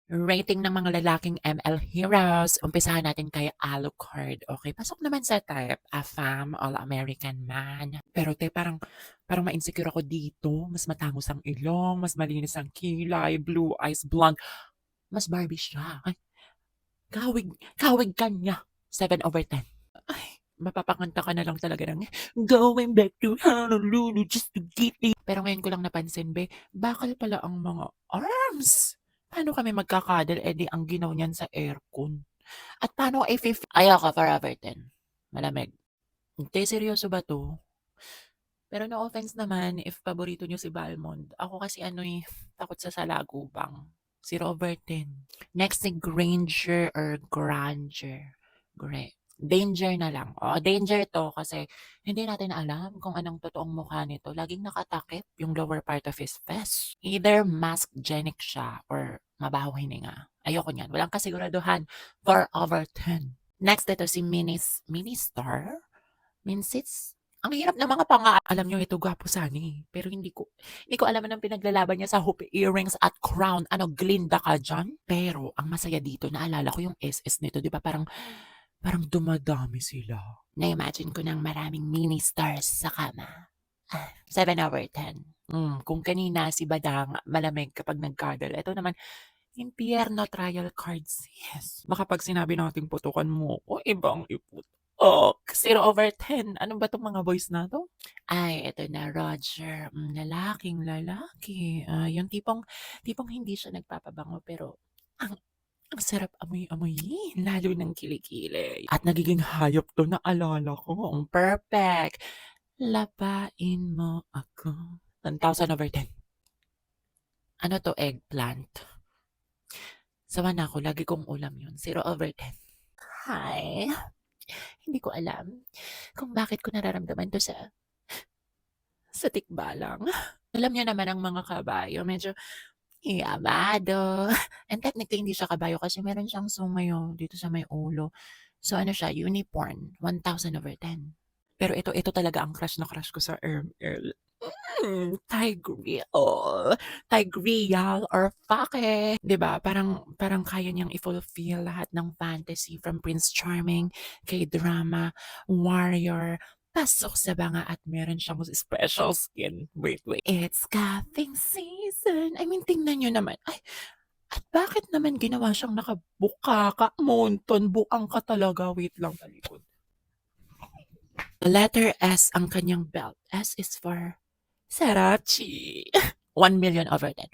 Rating ng mga lalaking ML heroes. Umpisahan natin kay Alucard. Okay, pasok naman sa type. A femme, all-American man. Pero parang ma-insecure ako dito. Mas matangos ang ilong, mas malinis ang kilay, blue eyes, blonde. Mas Barbie siya. Ay, kawig ka niya. 7/10. Ay, mapapakanta ka na lang talaga ng going back to Honolulu just to get me. Pero ngayon ko lang napansin, be, bakal pala ang mga arms. Paano kami magkakadal? Eh di ang ginaw niyan sa aircon. At paano ayoko forever 10. Malamig. Hindi, seryoso ba to? Pero no offense naman if paborito niyo si Balmond. Ako kasi ano eh, takot sa salagubang. 0/10. Next si Granger or Granger. Danger na lang. Oo, danger to kasi hindi natin alam kung anong totoong mukha nito. Laging nakatakip yung lower part of his face. Either maskgenic siya or mabaho hininga. Ayoko niyan. Walang kasiguraduhan. 4/10. Next, ito si Ministar? Minsits? Ang hirap ng mga alam niyo ito gwapo sana eh. Pero hindi ko alam anong pinaglalaban niya sa hoop earrings at crown. Ano, Glinda ka dyan? Pero ang masaya dito, naalala ko yung SS nito, di ba? Parang dumadami sila. Na-imagine ko ng maraming mini stars sa kama. 7/10. Kung kanina si Badang malamig kapag nagkadal, ito naman, impyerno trial cards. Yes. Baka pag sinabi nating putukan mo ko, ibang iputok. 0/10. Ano ba tong mga boys na to? Ay, ito na, Roger. Lalaking lalaki. Yung tipong hindi siya nagpapabango pero ang ang sarap amoy-amoyin, lalo ng kilikili. At nagiging hayop 'to, naalala ko. Perfect. Labain mo ako. 1,000/10. Ano 'to, eggplant? Sawa na ako, lagi kong ulam yun. 0/10. Hi. Hindi ko alam kung bakit ko nararamdaman 'to sa tikbalang. Alam niyo naman ang mga kabayo, medyo yabado. And technically hindi siya kabayo kasi meron siyang sumayo dito sa may ulo. So ano siya, unicorn, 1,000/10. Pero ito talaga ang crush na crush ko sa ML. Tigreal or Fake. 'Di ba parang kaya niyang i-fulfill lahat ng fantasy from Prince Charming, K-drama, warrior, pasok sa banga at meron siyang special skin. Wait. It's cuffing season. I mean, tingnan niyo naman. Ay, at bakit naman ginawa siyang nakabukaka, monton, buang ka talaga. Wait lang, talikod. Letter S ang kanyang belt. S is for Sarachi. 1,000,000/10.